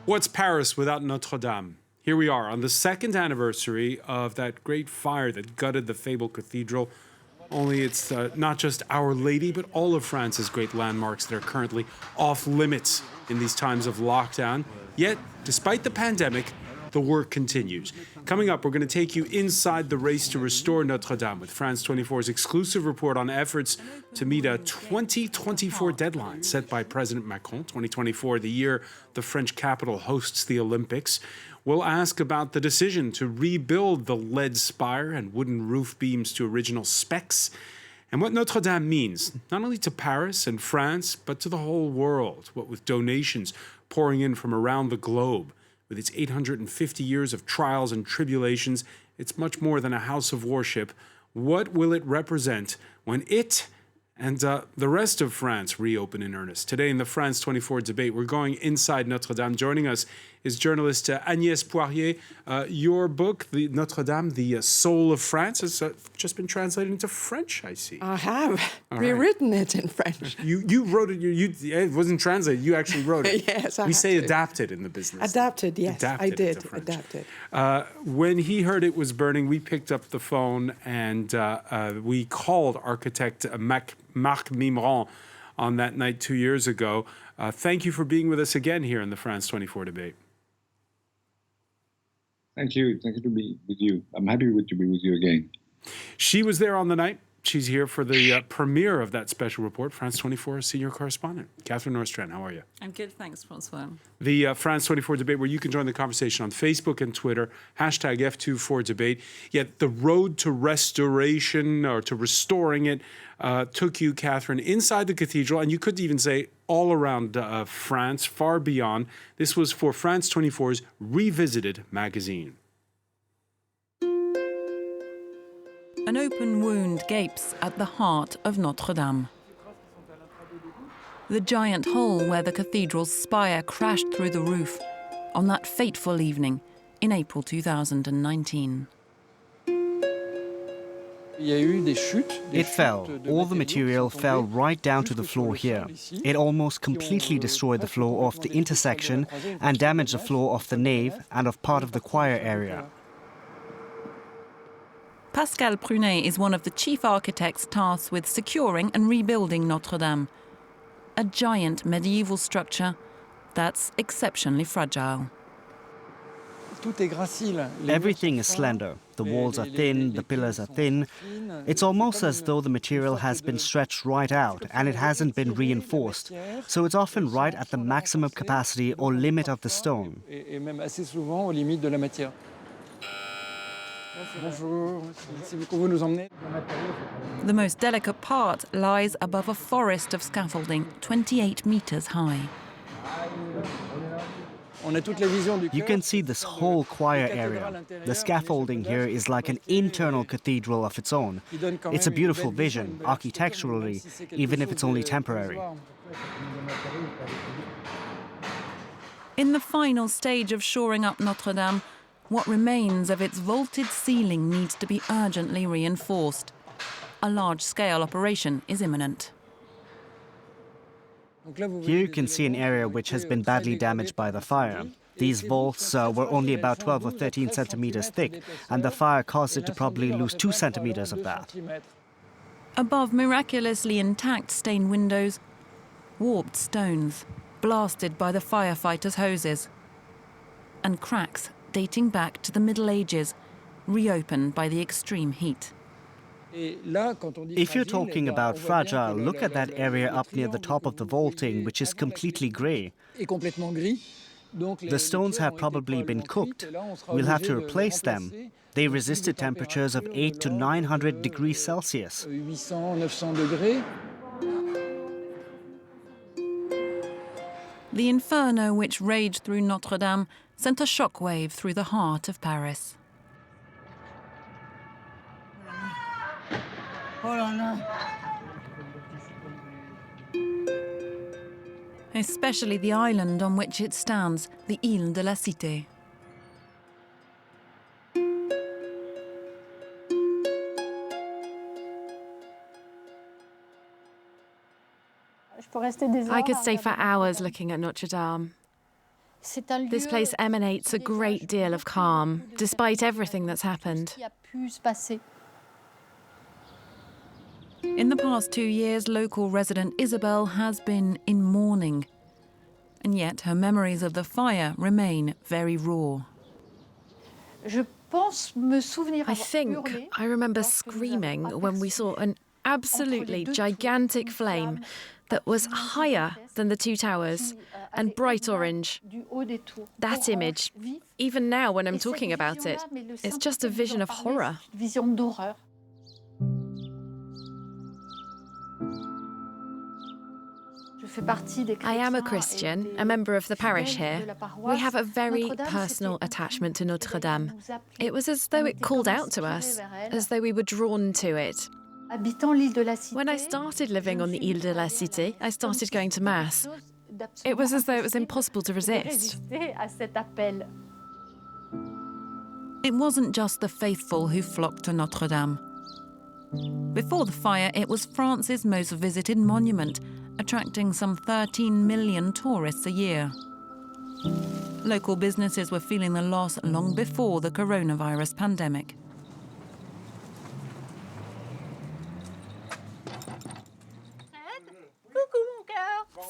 What's Paris without Notre Dame? Here we are on the second anniversary of that great fire that gutted the fabled cathedral. Only it's not just Our Lady, but all of France's great landmarks that are currently off limits in these times of lockdown. Yet, despite the pandemic, the work continues. Coming up, we're going to take you inside the race to restore Notre Dame with France 24's exclusive report on efforts to meet a 2024 deadline set by President Macron. 2024, the year the French capital hosts the Olympics. We'll ask about the decision to rebuild the lead spire and wooden roof beams to original specs, and what Notre Dame means, not only to Paris and France, but to the whole world, what with donations pouring in from around the globe. With its 850 years of trials and tribulations, it's much more than a house of worship. What will it represent when it and the rest of France reopen in earnest? Today in the France 24 debate, we're going inside Notre Dame. Joining us is journalist Agnès Poirier. Your book, Notre Dame, the Soul of France, has just been translated into French, I see. I have rewritten it in French. You wrote it, it wasn't translated, you actually wrote it. Yes, We say adapted in the business. Adapted, yes, Adapted I did, into French. adapted. When he heard it was burning, we picked up the phone and we called architect Marc Mimran on that night 2 years ago. Thank you for being with us again here in the France 24 debate. Thank you. Thank you to be with you. I'm happy to be with you again. She was there on the night. She's here for the premiere of that special report. France 24 senior correspondent, Catherine Norstrand. How are you? I'm good, thanks, Francois. The France 24 debate, where you can join the conversation on Facebook and Twitter, hashtag F24debate. Yet the road to restoration or to restoring it took you, Catherine, inside the cathedral, and you could even say all around France, far beyond. This was for France 24's Revisited magazine. An open wound gapes at the heart of Notre Dame. The giant hole where the cathedral's spire crashed through the roof on that fateful evening in April 2019. It fell. All the material fell right down to the floor here. It almost completely destroyed the floor of the intersection and damaged the floor of the nave and of part of the choir area. Pascal Prunet is one of the chief architects tasked with securing and rebuilding Notre Dame, a giant medieval structure that's exceptionally fragile. Everything is slender. The walls are thin, the pillars are thin. It's almost as though the material has been stretched right out and it hasn't been reinforced. So it's often right at the maximum capacity or limit of the stone. The most delicate part lies above a forest of scaffolding 28 meters high. You can see this whole choir area. The scaffolding here is like an internal cathedral of its own. It's a beautiful vision, architecturally, even if it's only temporary. In the final stage of shoring up Notre Dame, what remains of its vaulted ceiling needs to be urgently reinforced. A large-scale operation is imminent. Here you can see an area which has been badly damaged by the fire. These vaults were only about 12 or 13 centimeters thick, and the fire caused it to probably lose 2 centimeters of that. Above miraculously intact stained windows, warped stones, blasted by the firefighters' hoses, and cracks dating back to the Middle Ages, reopened by the extreme heat. If you're talking about fragile, look at that area up near the top of the vaulting, which is completely grey. The stones have probably been cooked. We'll have to replace them. They resisted temperatures of 800 to 900 degrees Celsius. The inferno which raged through Notre Dame sent a shockwave through the heart of Paris. Especially the island on which it stands, the Île de la Cité. I could stay for hours looking at Notre Dame. This place emanates a great deal of calm, despite everything that's happened. In the past 2 years, local resident Isabel has been in mourning. And yet her memories of the fire remain very raw. I think I remember screaming when we saw an absolutely gigantic flame that was higher than the two towers and bright orange. That image, even now when I'm talking about it, it's just a vision of horror. I am a Christian, a member of the parish here. We have a very personal attachment to Notre Dame. It was as though it called out to us, as though we were drawn to it. When I started living on the Île de la Cité, I started going to Mass. It was as though it was impossible to resist. It wasn't just the faithful who flocked to Notre Dame. Before the fire, it was France's most visited monument, attracting some 13 million tourists a year. Local businesses were feeling the loss long before the coronavirus pandemic.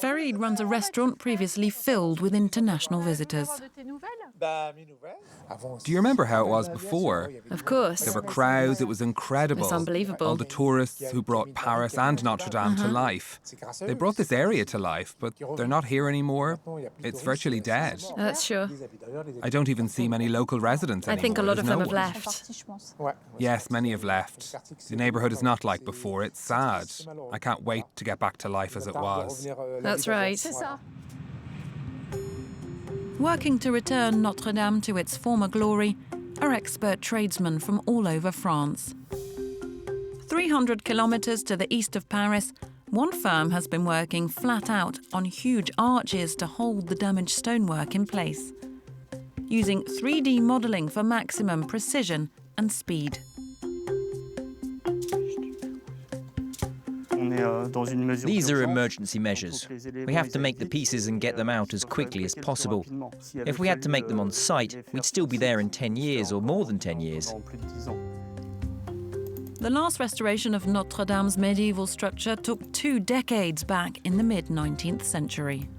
Farid runs a restaurant previously filled with international visitors. Do you remember how it was before? Of course. There were crowds, it was incredible. It's unbelievable. All the tourists who brought Paris and Notre Dame to life. They brought this area to life, but they're not here anymore. It's virtually dead. That's sure. I don't even see many local residents I anymore. think a lot of There's them no have one. left. Yes, many have left. The neighbourhood is not like before. It's sad. I can't wait to get back to life as it was. That's right. Working to return Notre Dame to its former glory are expert tradesmen from all over France. 300 kilometres to the east of Paris, one firm has been working flat out on huge arches to hold the damaged stonework in place, using 3D modelling for maximum precision and speed. These are emergency measures. We have to make the pieces and get them out as quickly as possible. If we had to make them on site, we'd still be there in 10 years or more than 10 years. The last restoration of Notre Dame's medieval structure took 2 decades back in the mid-19th century.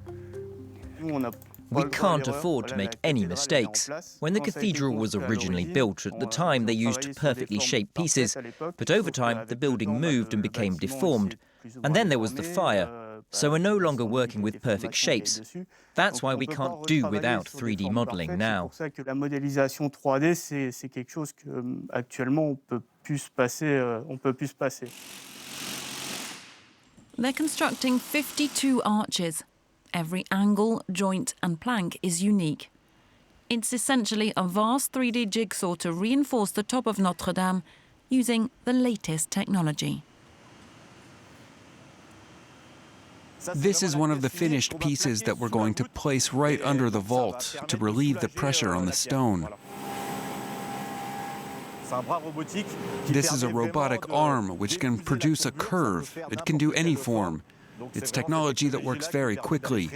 We can't afford to make any mistakes. When the cathedral was originally built, at the time they used perfectly shaped pieces, but over time the building moved and became deformed. And then there was the fire, so we're no longer working with perfect shapes. That's why we can't do without 3D modelling now. They're constructing 52 arches. Every angle, joint and plank is unique. It's essentially a vast 3D jigsaw to reinforce the top of Notre Dame using the latest technology. This is one of the finished pieces that we're going to place right under the vault to relieve the pressure on the stone. This is a robotic arm which can produce a curve. It can do any form. It's technology that works very quickly.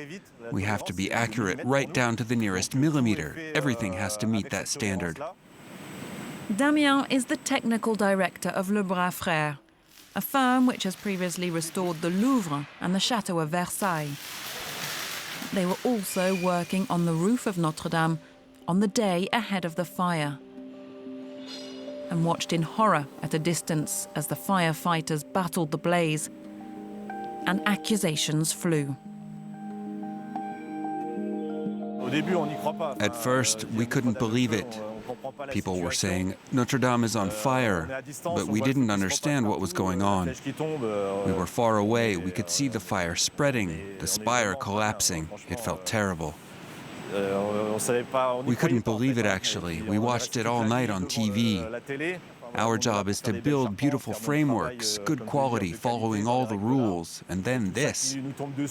We have to be accurate right down to the nearest millimeter. Everything has to meet that standard. Damien is the technical director of Le Bras Frères, a firm which has previously restored the Louvre and the Château of Versailles. They were also working on the roof of Notre Dame on the day ahead of the fire, and watched in horror at a distance as the firefighters battled the blaze and accusations flew. At first, we couldn't believe it. People were saying, Notre Dame is on fire, but we didn't understand what was going on. We were far away, we could see the fire spreading, the spire collapsing. It felt terrible. We couldn't believe it actually. We watched it all night on TV. Our job is to build beautiful frameworks, good quality, following all the rules. And then this.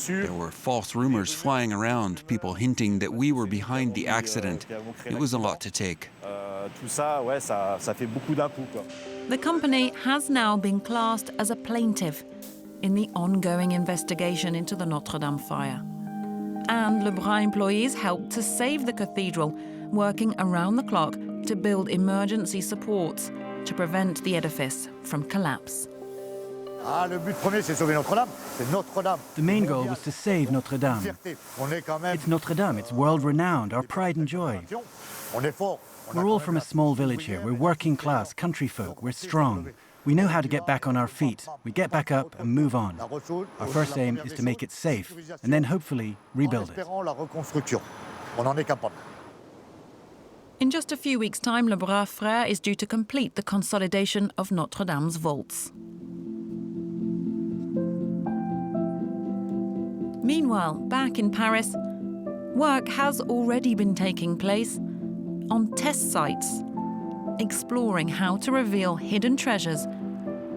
There were false rumors flying around, people hinting that we were behind the accident. It was a lot to take. The company has now been classed as a plaintiff in the ongoing investigation into the Notre Dame fire. And Lebrun employees helped to save the cathedral, working around the clock to build emergency supports to prevent the edifice from collapse. The main goal was to save Notre Dame. It's Notre Dame, it's world-renowned, our pride and joy. We're all from a small village here. We're working class, country folk, we're strong. We know how to get back on our feet. We get back up and move on. Our first aim is to make it safe, and then hopefully rebuild it. In just a few weeks' time, Le Bras Frère is due to complete the consolidation of Notre Dame's vaults. Meanwhile, back in Paris, work has already been taking place on test sites, exploring how to reveal hidden treasures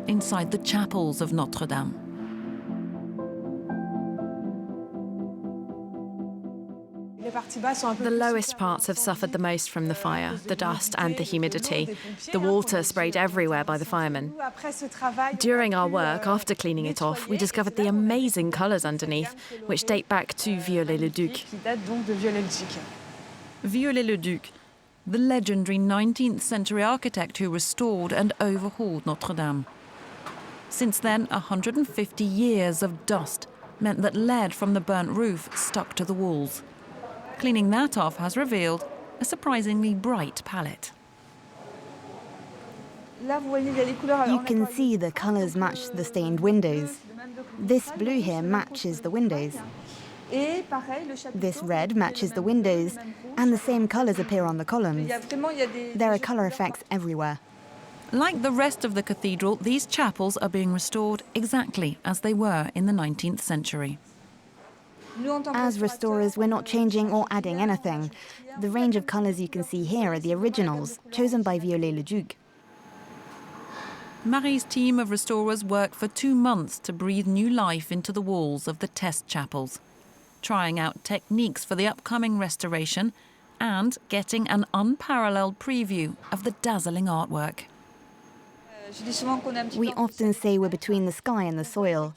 inside the chapels of Notre Dame. The lowest parts have suffered the most from the fire, the dust and the humidity. The water sprayed everywhere by the firemen. During our work, after cleaning it off, we discovered the amazing colours underneath, which date back to Viollet-le-Duc. Viollet-le-Duc, the legendary 19th century architect who restored and overhauled Notre Dame. Since then, 150 years of dust meant that lead from the burnt roof stuck to the walls. Cleaning that off has revealed a surprisingly bright palette. You can see the colours match the stained windows. This blue here matches the windows. This red matches the windows, and the same colours appear on the columns. There are colour effects everywhere. Like the rest of the cathedral, these chapels are being restored exactly as they were in the 19th century. As restorers, we're not changing or adding anything. The range of colours you can see here are the originals, chosen by Viollet-le-Duc. Marie's team of restorers worked for 2 months to breathe new life into the walls of the test chapels, trying out techniques for the upcoming restoration and getting an unparalleled preview of the dazzling artwork. We often say we're between the sky and the soil.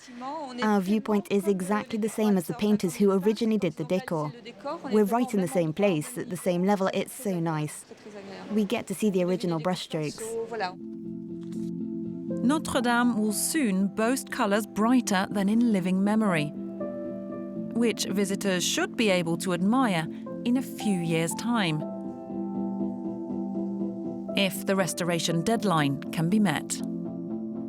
Our viewpoint is exactly the same as the painters who originally did the decor. We're right in the same place, at the same level. It's so nice. We get to see the original brushstrokes. Notre Dame will soon boast colours brighter than in living memory, which visitors should be able to admire in a few years' time, if the restoration deadline can be met.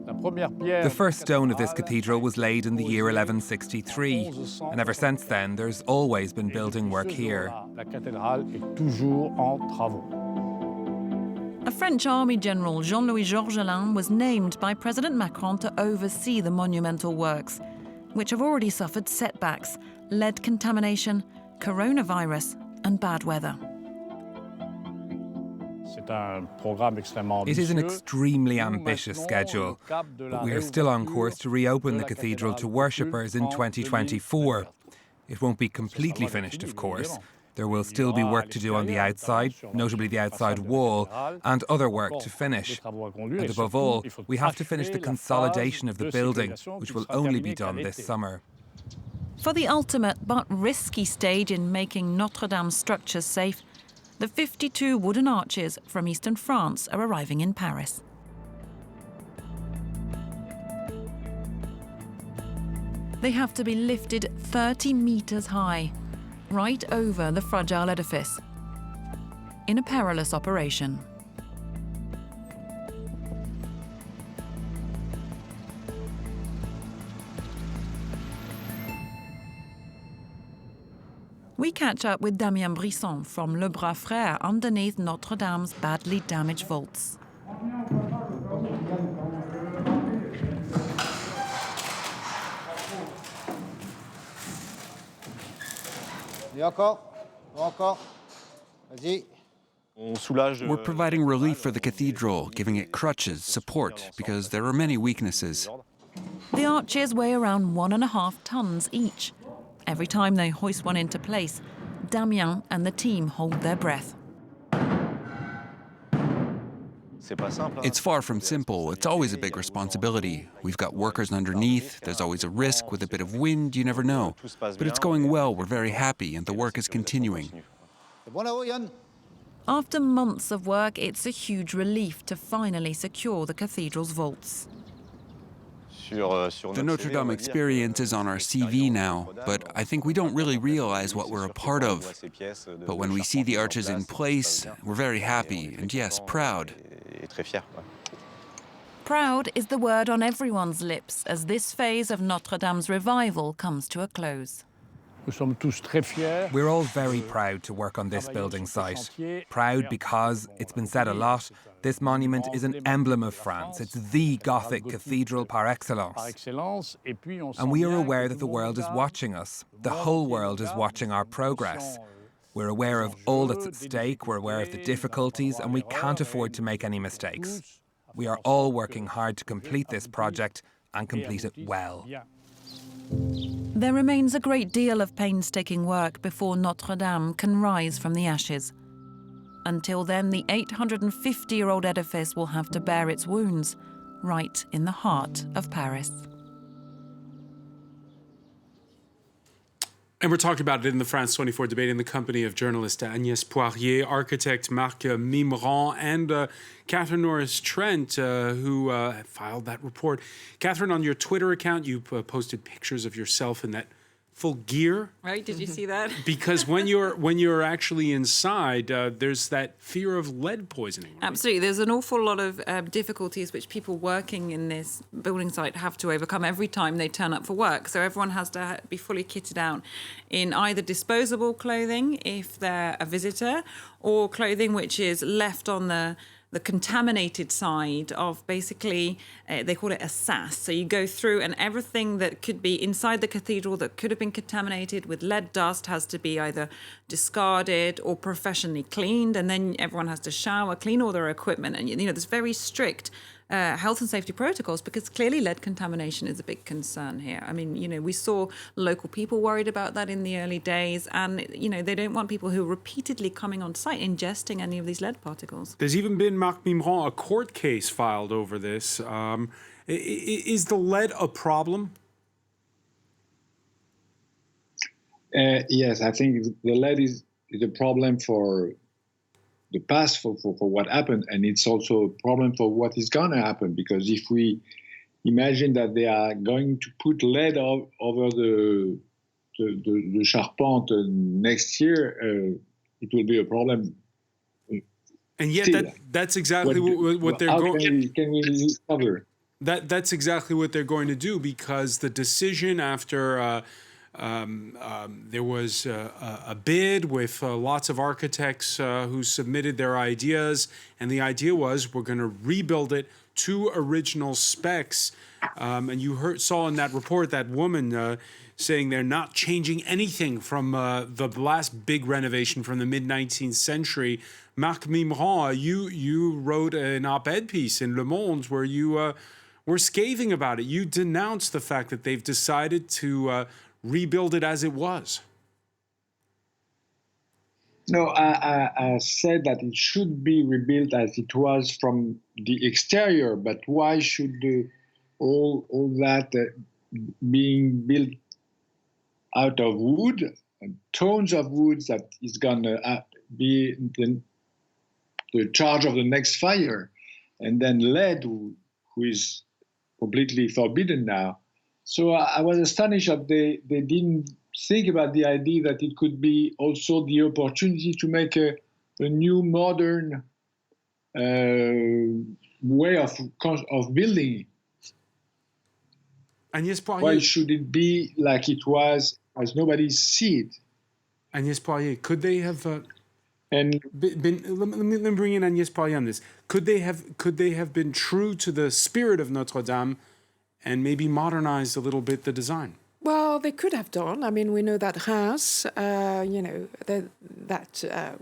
The first stone of this cathedral was laid in the year 1163, and ever since then there's always been building work here. A French army general, Jean-Louis Georgelin, was named by President Macron to oversee the monumental works, which have already suffered setbacks, lead contamination, coronavirus and bad weather. It is an extremely ambitious schedule, but we are still on course to reopen the cathedral to worshippers in 2024. It won't be completely finished, of course. There will still be work to do on the outside, notably the outside wall, and other work to finish. And above all, we have to finish the consolidation of the building, which will only be done this summer. For the ultimate but risky stage in making Notre Dame's structures safe, the 52 wooden arches from eastern France are arriving in Paris. They have to be lifted 30 meters high, right over the fragile edifice, in a perilous operation. We catch up with Damien Brisson from Le Bras Frère underneath Notre Dame's badly damaged vaults. We're providing relief for the cathedral, giving it crutches, support, because there are many weaknesses. The arches weigh around 1.5 tons each. Every time they hoist one into place, Damien and the team hold their breath. It's far from simple. It's always a big responsibility. We've got workers underneath. There's always a risk. With a bit of wind, you never know. But it's going well. We're very happy, and the work is continuing. After months of work, it's a huge relief to finally secure the cathedral's vaults. The Notre Dame experience is on our CV now, but I think we don't really realize what we're a part of. But when we see the arches in place, we're very happy and, yes, proud. Proud is the word on everyone's lips as this phase of Notre Dame's revival comes to a close. We're all very proud to work on this building site. Proud because, it's been said a lot, this monument is an emblem of France. It's the Gothic cathedral par excellence. And we are aware that the world is watching us. The whole world is watching our progress. We're aware of all that's at stake, we're aware of the difficulties, and we can't afford to make any mistakes. We are all working hard to complete this project and complete it well. There remains a great deal of painstaking work before Notre Dame can rise from the ashes. Until then, the 850-year-old edifice will have to bear its wounds, right in the heart of Paris. And we're talking about it in the France 24 debate in the company of journalist Agnès Poirier, architect Marc Mimran, and Catherine Norris-Trent, who filed that report. Catherine, on your Twitter account, you posted pictures of yourself in that full gear. Right? Did you see that? Because when you're actually inside, there's that fear of lead poisoning. Right? Absolutely. There's an awful lot of difficulties which people working in this building site have to overcome every time they turn up for work. So everyone has to be fully kitted out in either disposable clothing if they're a visitor, or clothing which is left on the contaminated side of basically, they call it a SAS. So you go through and everything that could be inside the cathedral that could have been contaminated with lead dust has to be either discarded or professionally cleaned. And then everyone has to shower, clean all their equipment. And, there's very strict health and safety protocols because clearly lead contamination is a big concern here. I mean, we saw local people worried about that in the early days, and, they don't want people who are repeatedly coming on site ingesting any of these lead particles. There's even been, Marc Mimran, a court case filed over this. Is the lead a problem? Yes, I think the lead is a problem for the past, for what happened, and it's also a problem for what is going to happen, because if we imagine that they are going to put lead over the charpente next year, it will be a problem. And yet that's exactly what they're going. Can we recover? That's exactly what they're going to do, because the decision after there was a bid with lots of architects who submitted their ideas, and the idea was we're going to rebuild it to original specs. And you saw in that report that woman saying they're not changing anything from the last big renovation from the mid-19th century. Marc Mimran, you wrote an op-ed piece in Le Monde where you were scathing about it. You denounced the fact that they've decided to rebuild it as it was. No, I said that it should be rebuilt as it was from the exterior, but why should all that being built out of wood, tons of wood that is going to be the charge of the next fire, and then lead, who is completely forbidden now. So I was astonished that they didn't think about the idea that it could be also the opportunity to make a new modern way of building. Agnès Poirier, why should it be like it was, as nobody see it? Agnès Poirier, could they have let me bring in Agnès Poirier on this. Could they have been true to the spirit of Notre Dame and maybe modernized a little bit the design? Well, they could have done. I mean, we know that Reims, that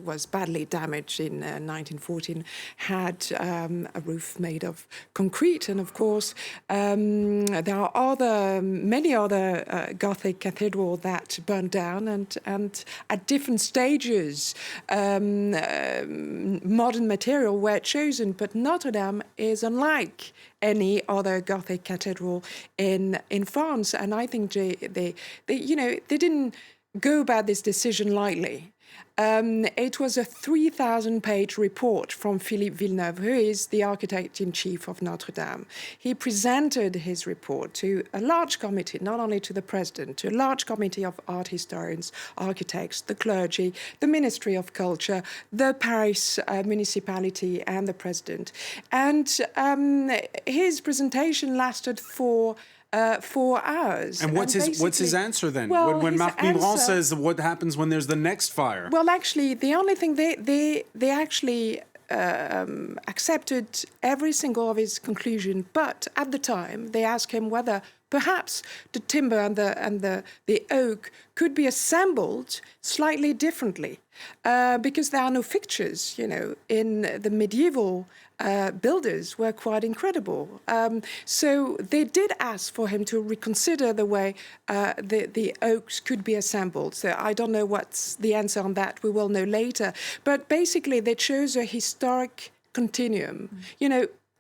was badly damaged in 1914, had a roof made of concrete. And of course, there are many other Gothic cathedrals that burned down, and at different stages, modern material were chosen. But Notre Dame is unlike any other Gothic cathedral in France, and I think they didn't go about this decision lightly. It was a 3,000-page report from Philippe Villeneuve, who is the architect-in-chief of Notre Dame. He presented his report to a large committee, not only to the president, to a large committee of art historians, architects, the clergy, the Ministry of Culture, the Paris municipality, and the president. And his presentation lasted for 4 hours. And what's his answer then? Well, when Marc Mimran says, what happens when there's the next fire? Well, actually, the only thing they actually accepted every single of his conclusion, but at the time they asked him whether perhaps the timber and the oak could be assembled slightly differently, because there are no fixtures, in the medieval builders were quite incredible. So they did ask for him to reconsider the way the oaks could be assembled. So I don't know what's the answer on that. We will know later. But basically, they chose a historic continuum.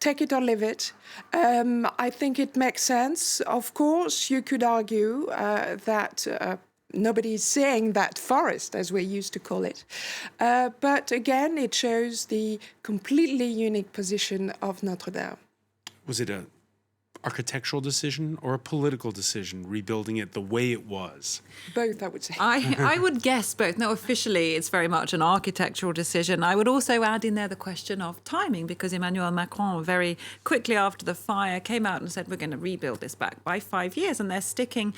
Take it or leave it. I think it makes sense. Of course, you could argue that nobody's saying that forest, as we used to call it. But again, it shows the completely unique position of Notre Dame. Was it an architectural decision or a political decision, rebuilding it the way it was? Both, I would say. I would guess both. No, officially, it's very much an architectural decision. I would also add in there the question of timing, because Emmanuel Macron, very quickly after the fire, came out and said, we're going to rebuild this back by 5 years. And they're sticking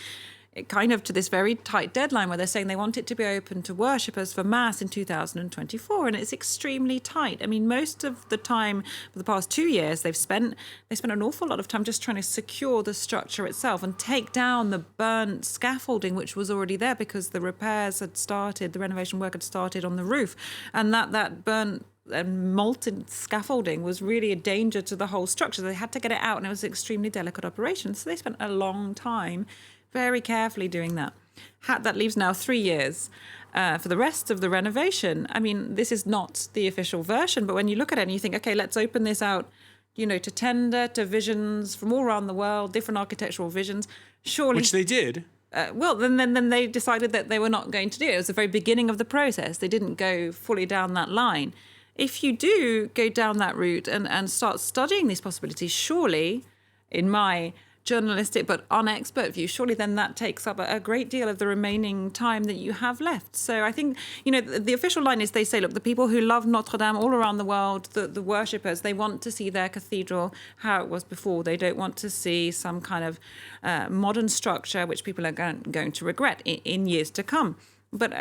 kind of to this very tight deadline where they're saying they want it to be open to worshippers for Mass in 2024, and it's extremely tight. I mean, most of the time for the past 2 years, they spent an awful lot of time just trying to secure the structure itself and take down the burnt scaffolding, which was already there because the repairs had started, the renovation work had started on the roof, and that burnt and molten scaffolding was really a danger to the whole structure. They had to get it out, and it was an extremely delicate operation. So they spent a long time very carefully doing that. That leaves now 3 years for the rest of the renovation. I mean, this is not the official version, but when you look at it and you think, okay, let's open this out, to tender, to visions from all around the world, different architectural visions, surely... Which they did. Well, then they decided that they were not going to do it. It was the very beginning of the process. They didn't go fully down that line. If you do go down that route and start studying these possibilities, surely, in my journalistic but unexpert view, surely then that takes up a great deal of the remaining time that you have left. So I think, the official line is they say, look, the people who love Notre Dame all around the world, the worshippers, they want to see their cathedral how it was before. They don't want to see some kind of modern structure which people are going to regret in years to come. But,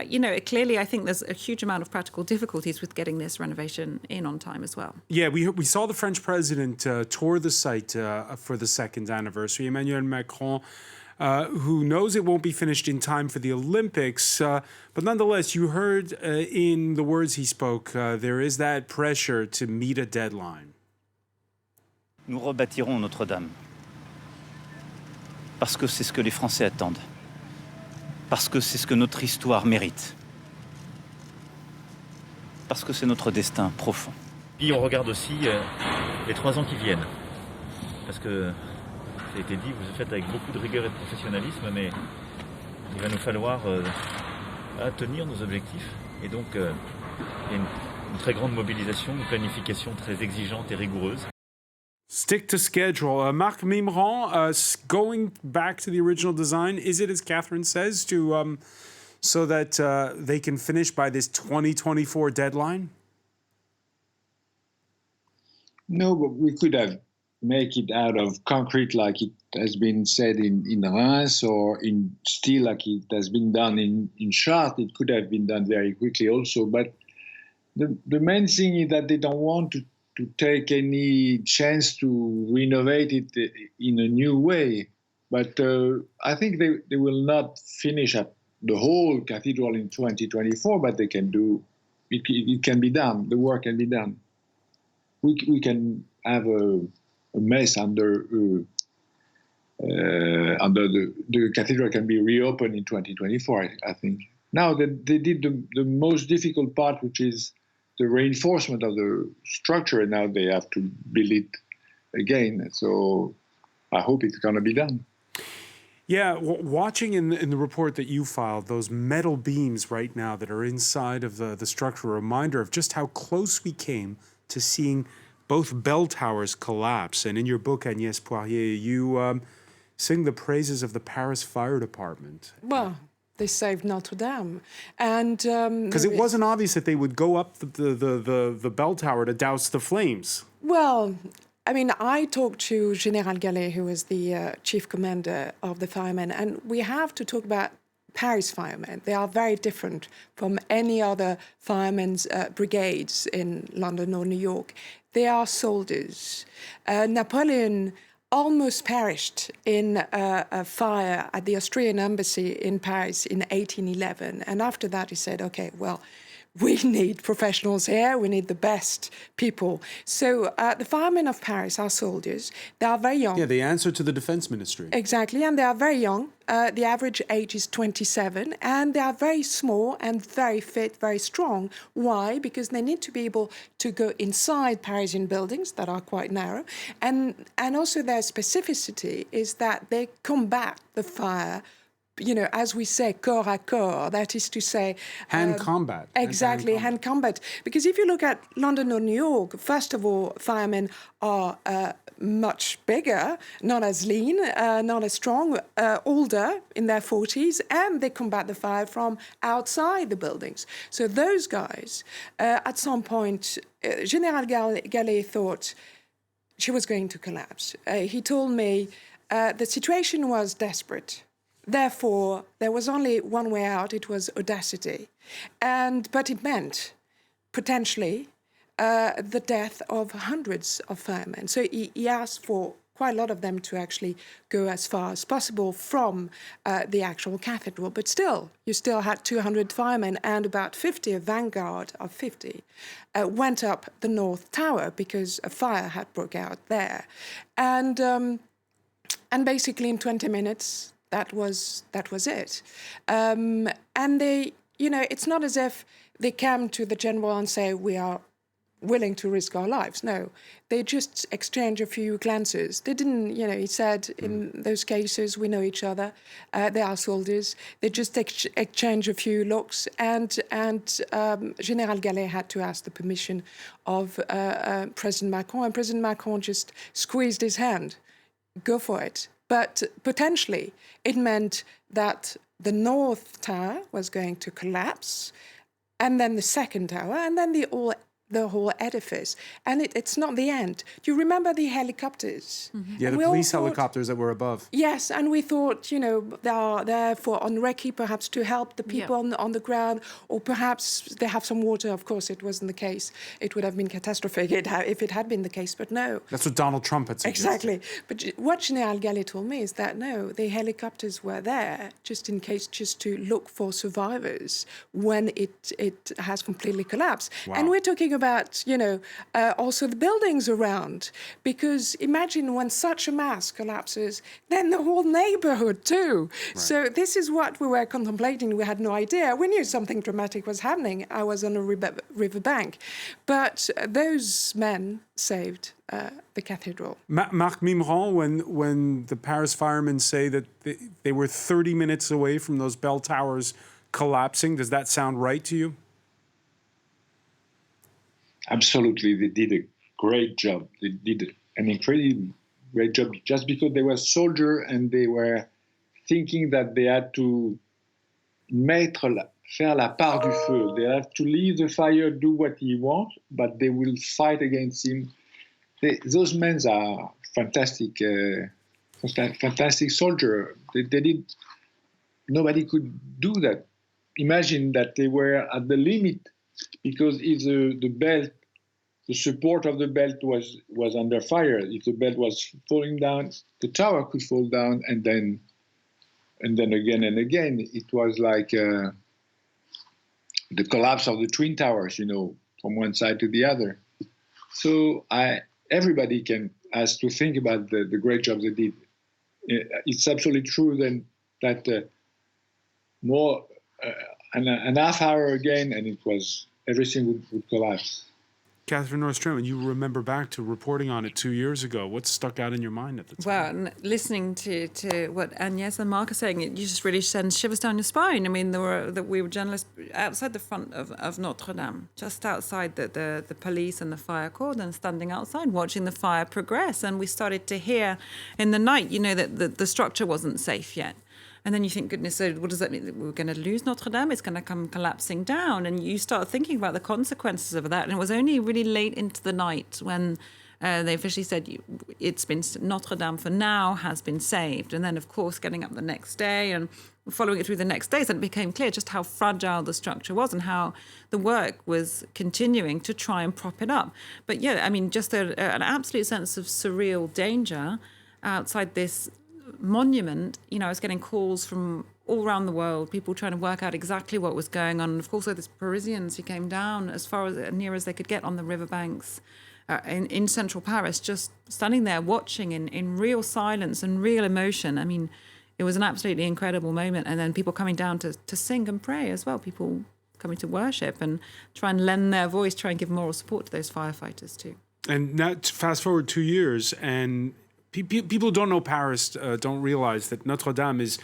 clearly I think there's a huge amount of practical difficulties with getting this renovation in on time as well. Yeah, we saw the French president tour the site for the second anniversary. Emmanuel Macron, who knows it won't be finished in time for the Olympics. But nonetheless, you heard in the words he spoke, there is that pressure to meet a deadline. Nous rebâtirons Notre-Dame. Parce que c'est ce que les Français attendent. Parce que c'est ce que notre histoire mérite. Parce que c'est notre destin profond. Puis on regarde aussi les 3 ans qui viennent. Parce que, ça a été dit, vous le faites avec beaucoup de rigueur et de professionnalisme, mais il va nous falloir tenir nos objectifs. Et donc, il y a une très grande mobilisation, une planification très exigeante et rigoureuse. Stick to schedule. Marc Mimran, going back to the original design, is it, as Catherine says, so that they can finish by this 2024 deadline? No, but we could have make it out of concrete like it has been said in Reims, or in steel like it has been done in Chartres. It could have been done very quickly also. But the main thing is that they don't want to take any chance to renovate it in a new way. But I think they will not finish up the whole cathedral in 2024, but they can do it. It can be done. The work can be done. We can have a mess under the cathedral can be reopened in 2024. I think. Now that they did the most difficult part, which is the reinforcement of the structure, and now they have to build it again. So I hope it's going to be done. Yeah, watching in the report that you filed, those metal beams right now that are inside of the structure, a reminder of just how close we came to seeing both bell towers collapse. And in your book, Agnès Poirier, you sing the praises of the Paris Fire Department. Well, they saved Notre Dame. And because it wasn't obvious that they would go up the bell tower to douse the flames. Well, I mean, I talked to General Gallet, who was the chief commander of the firemen, and we have to talk about Paris firemen. They are very different from any other firemen's brigades in London or New York. They are soldiers. Napoleon almost perished in a fire at the Austrian embassy in Paris in 1811. And after that, he said, okay, well, we need professionals here. We need the best people. So the firemen of Paris are soldiers. They are very young. Yeah, they answer to the defense ministry. Exactly, and they are very young. The average age is 27, and they are very small and very fit, very strong. Why? Because they need to be able to go inside Parisian buildings that are quite narrow. And also their specificity is that they combat the fire, you know, as we say, corps à corps, that is to say... Hand combat. Exactly, hand combat. Because if you look at London or New York, first of all, firemen are much bigger, not as lean, not as strong, older, in their 40s, and they combat the fire from outside the buildings. So those guys, at some point, General Gallet thought she was going to collapse. He told me the situation was desperate. Therefore, there was only one way out. It was audacity. But it meant, potentially, the death of hundreds of firemen. So he asked for quite a lot of them to actually go as far as possible from the actual cathedral. But still, you still had 200 firemen, and about 50, a vanguard of 50, went up the North Tower because a fire had broke out there. And basically in 20 minutes... That was it. And they, you know, it's not as if they came to the general and say, we are willing to risk our lives. No, they just exchanged a few glances. They didn't, you know, he said, in those cases, we know each other. They are soldiers. They just exchange a few looks. And General Gallet had to ask the permission of President Macron. And President Macron just squeezed his hand. Go for it. But potentially, it meant that the North Tower was going to collapse, and then the second tower, and then the whole edifice. And it's not the end. Do you remember the helicopters? Mm-hmm. Yeah, the police helicopters that were above. Yes, and we thought, you know, they are there for on recce, perhaps to help the people on the ground, or perhaps they have some water. Of course, it wasn't the case. It would have been catastrophic if it had been the case, but no. That's what Donald Trump had suggested. Exactly. But what General Gallet told me is that, no, the helicopters were there just in case, just to look for survivors when it has completely collapsed. Wow. And we're talking about, you know, also the buildings around, because imagine when such a mass collapses, then the whole neighborhood too. Right. So this is what we were contemplating. We had no idea. We knew something dramatic was happening. I was on a riverbank. But those men saved the cathedral. Marc Mimran, when the Paris firemen say that they were 30 minutes away from those bell towers collapsing, does that sound right to you? Absolutely, they did a great job. They did an incredibly great job just because they were soldiers and they were thinking that they had to faire la part du feu. They have to leave the fire, do what he wants, but they will fight against him. Those men are fantastic, fantastic soldiers. They did. Nobody could do that. Imagine that they were at the limit, because if the bell the support of the belt was under fire. If the belt was falling down, the tower could fall down, and then again and again. It was like the collapse of the Twin Towers, from one side to the other. So everybody has to think about the great job they did. It's absolutely true then that more an half hour again, and everything would collapse. Catherine Nordstrom, you remember back to reporting on it 2 years ago. What stuck out in your mind at the time? Well, listening to what Agnès and Marc are saying, you just really sends shivers down your spine. I mean, we were journalists outside the front of Notre Dame, just outside the police and the fire cordon, standing outside watching the fire progress. And we started to hear in the night, that the structure wasn't safe yet. And then you think, goodness, so what does that mean? We're going to lose Notre Dame? It's going to come collapsing down. And you start thinking about the consequences of that. And it was only really late into the night when they officially said it's been Notre Dame for now has been saved. And then, of course, getting up the next day and following it through the next days, and it became clear just how fragile the structure was and how the work was continuing to try and prop it up. But yeah, I mean, just an absolute sense of surreal danger outside this monument. I was getting calls from all around the world, people trying to work out exactly what was going on. And of course, there were Parisians who came down as far as near as they could get on the riverbanks in central Paris, just standing there watching in real silence and real emotion. I mean, it was an absolutely incredible moment. And then people coming down to sing and pray as well, people coming to worship and try and lend their voice, try and give moral support to those firefighters too. And now, fast forward 2 years, and people who don't know Paris don't realize that Notre Dame is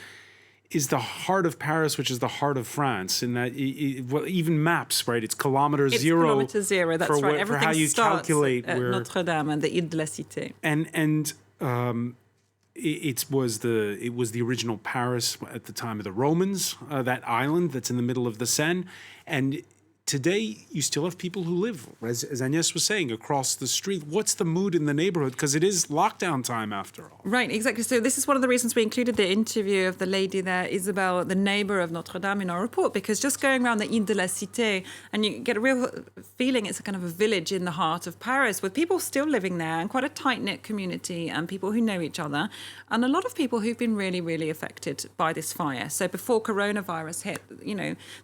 the heart of Paris, which is the heart of France, in that even maps, right? It's kilometer zero. Kilometer zero, that's right. Everything for how you starts calculate at where Notre Dame and the Ile de la Cité. And it was the original Paris at the time of the Romans, that island that's in the middle of the Seine. And today, you still have people who live, as Agnès was saying, across the street. What's the mood in the neighborhood? Because it is lockdown time, after all. Right, exactly. So this is one of the reasons we included the interview of the lady there, Isabelle, the neighbor of Notre Dame, in our report, because just going around the Ile de la Cité, and you get a real feeling it's a kind of a village in the heart of Paris, with people still living there, and quite a tight-knit community, and people who know each other, and a lot of people who've been really, really affected by this fire. So before coronavirus hit,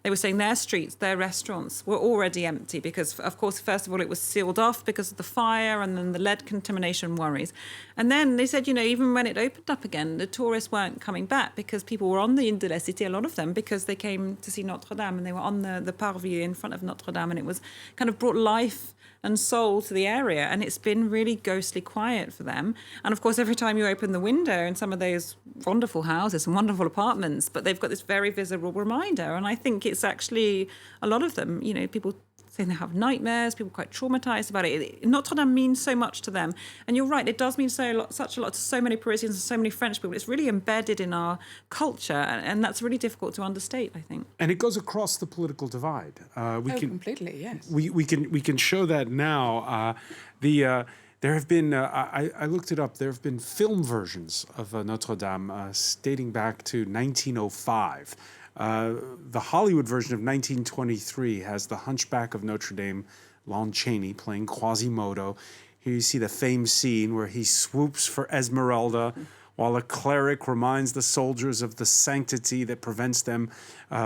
they were saying their streets, their restaurants, were already empty because, of course, first of all, it was sealed off because of the fire and then the lead contamination worries. And then they said, even when it opened up again, the tourists weren't coming back because people were on the Ile de la Cité, a lot of them, because they came to see Notre Dame and they were on the parvis in front of Notre Dame, and it was kind of brought life and soul to the area, and it's been really ghostly quiet for them. And of course, every time you open the window in some of those wonderful houses and wonderful apartments, but they've got this very visible reminder. And I think it's actually a lot of them, people saying they have nightmares, people quite traumatized about it. Notre Dame means so much to them. And you're right, it does mean such a lot to so many Parisians and so many French people. It's really embedded in our culture, and that's really difficult to understate, I think. And it goes across the political divide. Completely, yes. We can show that now. There have been, I looked it up, there have been film versions of Notre Dame dating back to 1905. The Hollywood version of 1923 has the Hunchback of Notre Dame, Lon Chaney, playing Quasimodo. Here you see the famed scene where he swoops for Esmeralda while a cleric reminds the soldiers of the sanctity that prevents them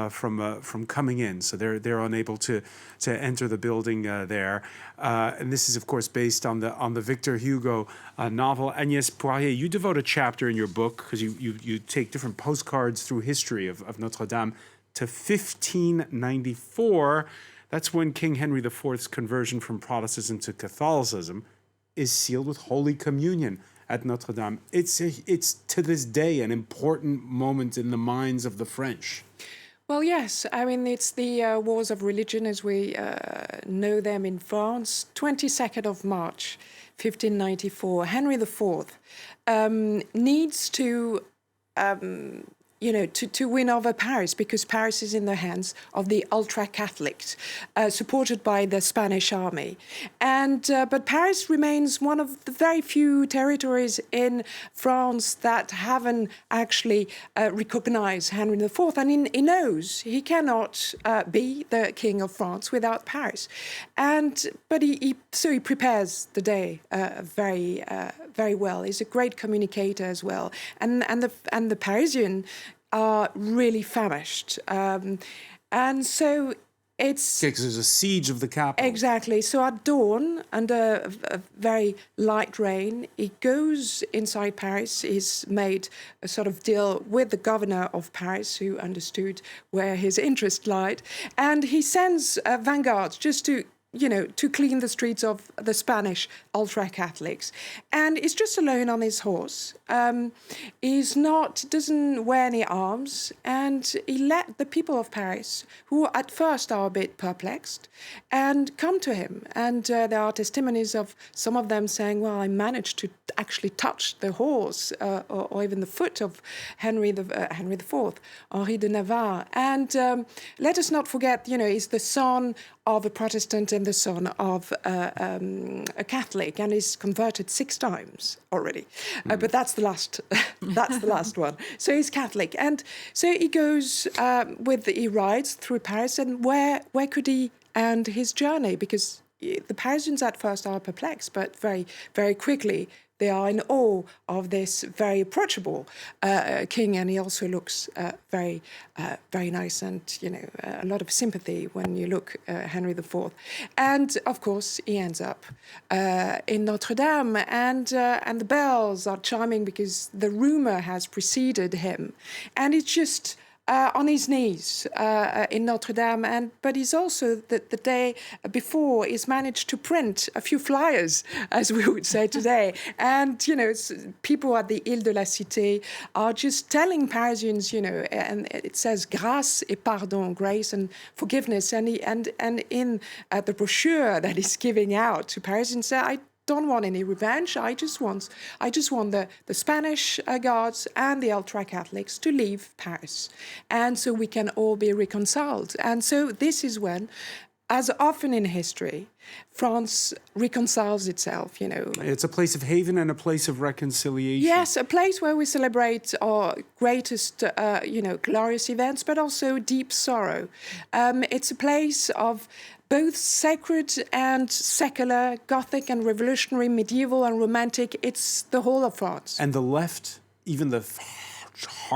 from coming in. So they're unable to enter the building there. And this is, of course, based on the Victor Hugo novel. Agnès Poirier, you devote a chapter in your book, because you take different postcards through history of Notre Dame, to 1594. That's when King Henry IV's conversion from Protestantism to Catholicism is sealed with Holy Communion at Notre Dame. It's to this day an important moment in the minds of the French. Well, yes. I mean, it's the wars of religion as we know them in France. 22nd of March, 1594, Henry IV needs to to win over Paris, because Paris is in the hands of the ultra-Catholics, supported by the Spanish army. But Paris remains one of the very few territories in France that haven't actually recognized Henry IV. And he knows he cannot be the King of France without Paris. But he prepares the day very well. He's a great communicator as well. And the Parisian are really famished. And so it's... because there's a siege of the capital. Exactly. So at dawn, under a very light rain, he goes inside Paris. He's made a sort of deal with the governor of Paris, who understood where his interest lied. And he sends vanguards just to clean the streets of the Spanish ultra-Catholics. And he's just alone on his horse. Doesn't wear any arms. And he let the people of Paris, who at first are a bit perplexed, and come to him. And there are testimonies of some of them saying, well, I managed to actually touch the horse or even the foot of Henry IV, Henri de Navarre. And let us not forget, he's the son of a Protestant and the son of a Catholic, and he's converted 6 times already. But that's the last. That's the last one. So he's Catholic, and so he goes he rides through Paris, and where could he end his journey? Because the Parisians at first are perplexed, but very, very quickly they are in awe of this very approachable king, and he also looks very, very nice, and a lot of sympathy when you look Henry IV. And of course, he ends up in Notre Dame, and the bells are chiming because the rumor has preceded him, and it's just. On his knees in Notre Dame, but he's also the day before he's managed to print a few flyers, as we would say today, and people at the Ile de la Cité are just telling Parisians, and it says grâce et pardon, grace and forgiveness, and in the brochure that he's giving out to Parisians, I don't want any revenge. I just want the Spanish guards and the ultra-Catholics to leave Paris, and so we can all be reconciled. And so this is when, as often in history, France reconciles itself. It's a place of haven and a place of reconciliation. Yes, a place where we celebrate our greatest, glorious events, but also deep sorrow. It's a place of both sacred and secular, Gothic and revolutionary, medieval and romantic. It's the whole of France. And the left, even the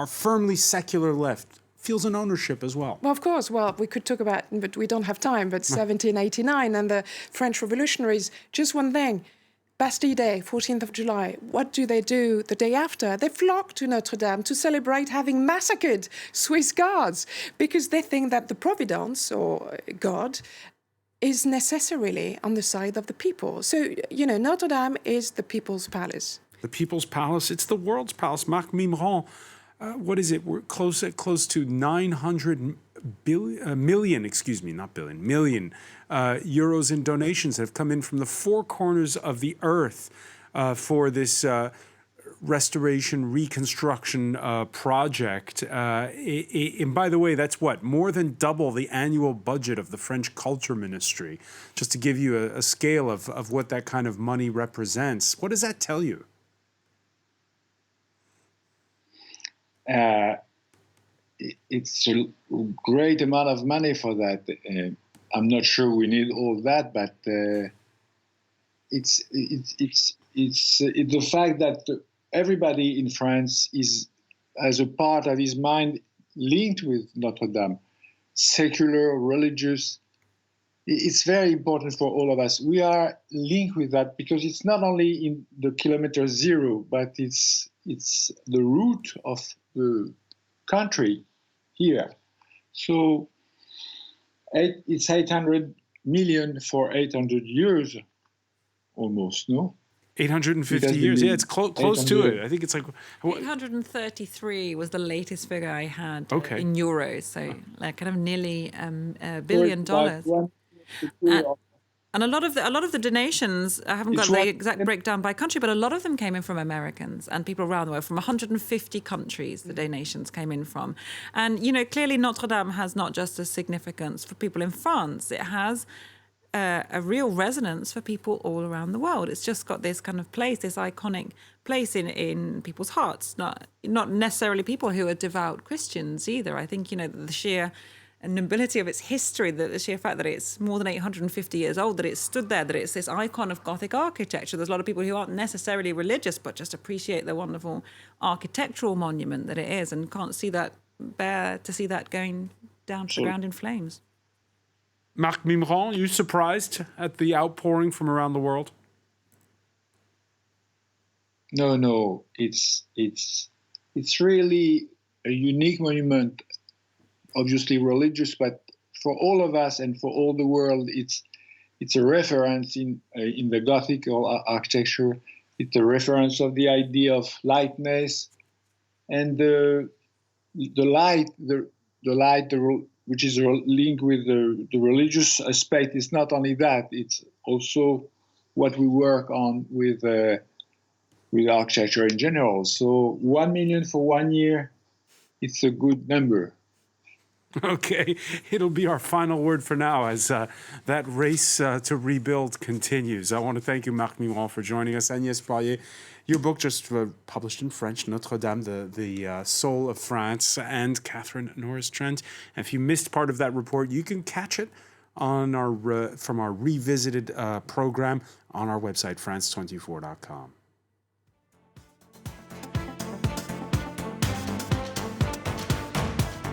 firmly secular left, feels an ownership as well. Well, of course. Well, we could talk about, but we don't have time, but 1789 and the French revolutionaries, just one thing. Bastille Day, 14th of July. What do they do the day after? They flock to Notre Dame to celebrate having massacred Swiss guards, because they think that the Providence, or God, is necessarily on the side of the people. So, Notre Dame is the people's palace. The people's palace, it's the world's palace. Marc Mimran, what is it? We're close to 900 million euros in donations that have come in from the 4 corners of the earth for this restoration, reconstruction project. And by the way, that's more than double the annual budget of the French Culture Ministry, just to give you a scale of what that kind of money represents. What does that tell you? It's a great amount of money for that. I'm not sure we need all that, but it's the fact that everybody in France has a part of his mind linked with Notre Dame, secular, religious. It's very important for all of us. We are linked with that because it's not only in the kilometer zero, but it's the root of the country here. So it's 800 million for 800 years, almost, no? 850 years. Yeah, it's close to it. I think it's like 833 was the latest figure I had in euros. So kind of nearly $1 billion. And a lot of the donations, I haven't got the exact breakdown by country, but a lot of them came in from Americans and people around the world. From 150 countries, the donations came in from. And, you know, clearly Notre Dame has not just a significance for people in France. It has a real resonance for people all around the world. It's just got this kind of place, this iconic place in people's hearts. Not necessarily people who are devout Christians either. I think, you know, the sheer nobility of its history, the sheer fact that it's more than 850 years old, that it's stood there, that it's this icon of Gothic architecture. There's a lot of people who aren't necessarily religious, but just appreciate the wonderful architectural monument that it is and can't see that, bear to see that going down to the ground in flames. Marc Mimran, you surprised at the outpouring from around the world? No. It's really a unique monument, obviously religious, but for all of us and for all the world, it's a reference in the Gothic architecture. It's a reference of the idea of lightness and the light, which is linked with the religious aspect. It's not only that; it's also what we work on with architecture in general. So 1 million for 1 year, it's a good number. Okay, it'll be our final word for now as that race to rebuild continues. I want to thank you, Marc Mimran, for joining us. Agnès Poirier, your book just published in French, Notre Dame, the Soul of France, and Catherine Norris-Trent. And if you missed part of that report, you can catch it on from our revisited program on our website, france24.com.